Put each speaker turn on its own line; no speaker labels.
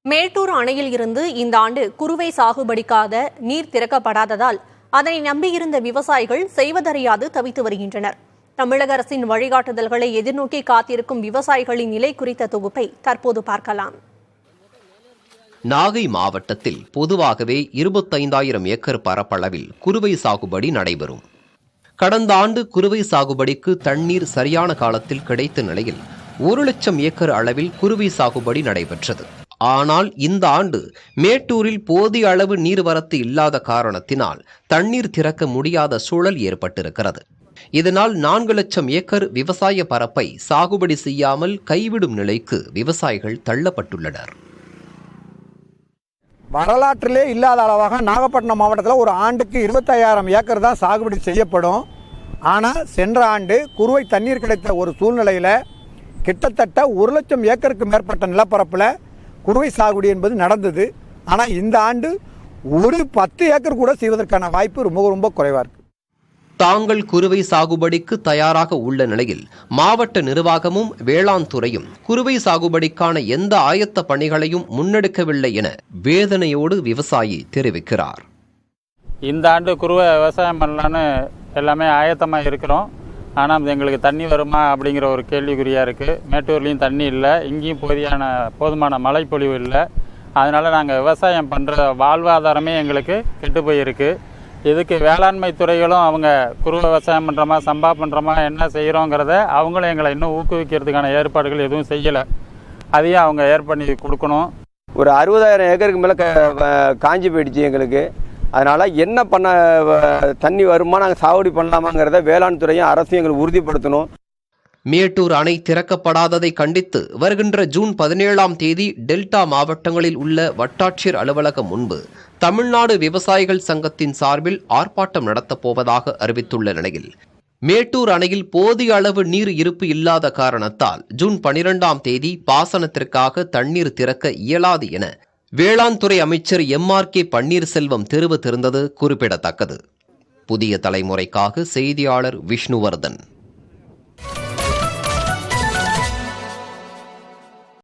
மேட்டூர் அணையில் இருந்து இந்த ஆண்டு குறுவை சாகுபடிக்காக நீர் திறக்கப்படாததால் அதனை நம்பியிருந்த விவசாயிகள் செய்வதறியாது தவித்து வருகின்றனர். தமிழக அரசின் வழிகாட்டுதல்களை எதிர்நோக்கி காத்திருக்கும் விவசாயிகளின் நிலை குறித்த தொகுப்பை தற்போது பார்க்கலாம்.
நாகை மாவட்டத்தில் பொதுவாகவே 25,000 ஏக்கர் பரப்பளவில் குறுவை சாகுபடி நடைபெறும். கடந்த ஆண்டு குறுவை சாகுபடிக்கு தண்ணீர் சரியான காலத்தில் கிடைத்த நிலையில் 1,00,000 ஏக்கர் அளவில் குறுவை சாகுபடி நடைபெற்றது. ஆனால் இந்த ஆண்டு மேட்டூரில் போதிய அளவு நீர்வரத்து இல்லாத காரணத்தினால் தண்ணீர் திறக்க முடியாத சூழல் ஏற்பட்டிருக்கிறது. இதனால் 4,00,000 ஏக்கர் விவசாய பரப்பை சாகுபடி செய்யாமல் கைவிடும் நிலைக்கு விவசாயிகள் தள்ளப்பட்டுள்ளனர்.
வரலாற்றிலே இல்லாத அளவாக நாகப்பட்டினம் மாவட்டத்தில் ஒரு ஆண்டுக்கு 25,000 ஏக்கர் தான் சாகுபடி செய்யப்படும். ஆனால் சென்ற ஆண்டு குறுவை தண்ணீர் கிடைத்த ஒரு சூழ்நிலையில் கிட்டத்தட்ட 1,00,000 ஏக்கருக்கு மேற்பட்ட நிலப்பரப்பில் குறுவை சாகுபடி என்பது நடந்தது. ஆனால் இந்த ஆண்டு ஒரு 10 ஏக்கர் கூட செய்வதற்கான வாய்ப்பு ரொம்ப குறைவாக இருக்குது.
தாங்கள் குறுவை சாகுபடிக்கு தயாராக உள்ள நிலையில் மாவட்ட நிர்வாகமும் வேளாண் துறையும் குறுவை சாகுபடிக்கான எந்த ஆயத்த பணிகளையும் முன்னெடுக்கவில்லை என வேதனையோடு விவசாயி தெரிவிக்கிறார்.
இந்த ஆண்டு குறுவை விவசாயம் பண்ணலான்னு எல்லாமே ஆயத்தமாக இருக்கிறோம். ஆனால் எங்களுக்கு தண்ணி வருமா அப்படிங்கிற ஒரு கேள்விக்குறியாக இருக்குது. மேட்டூர்லேயும் தண்ணி இல்லை, இங்கேயும் போதுமான மழைப்பொழிவு இல்லை. அதனால் நாங்கள் விவசாயம் பண்ணுற வாழ்வாதாரமே எங்களுக்கு கெட்டு போயிருக்கு. இதுக்கு வேளாண்மை துறைகளும் அவங்க குறுவை விவசாயம் பண்ணுறோமா சம்பா பண்ணுறோமா என்ன செய்கிறோங்கிறத அவங்களும் எங்களை இன்னும் ஊக்குவிக்கிறதுக்கான ஏற்பாடுகள் எதுவும் செய்யலை. அதையும் அவங்க ஏற்பண்ணி கொடுக்கணும்.
ஒரு 60,000 ஏக்கருக்கு மேலே காஞ்சி போயிடுச்சு எங்களுக்கு. அதனால் என்ன பண்ண தண்ணி வருமா நாங்கள் சாகுபடி பண்ணலாமாங்கிறத வேளாண் துறையும் அரசு எங்களுக்கு உறுதிப்படுத்தணும்.
மேட்டூர் அணை திறக்கப்படாததை கண்டித்து வருகின்ற ஜூன் 17ஆம் தேதி டெல்டா மாவட்டங்களில் உள்ள வட்டாட்சியர் அலுவலகம் முன்பு தமிழ்நாடு விவசாயிகள் சங்கத்தின் சார்பில் ஆர்ப்பாட்டம் நடத்தப்போவதாக அறிவித்துள்ள நிலையில் மேட்டூர் அணையில் போதிய அளவு நீர் இருப்பு இல்லாத காரணத்தால் ஜூன் 12ஆம் தேதி பாசனத்திற்காக தண்ணீர் திறக்க இயலாது என வேளாண் துறை அமைச்சர் MRK பன்னீர்செல்வம் தெரிவித்திருந்தது குறிப்பிடத்தக்கது. புதிய தலைமுறைக்காக செய்தியாளர் விஷ்ணுவர்தன்.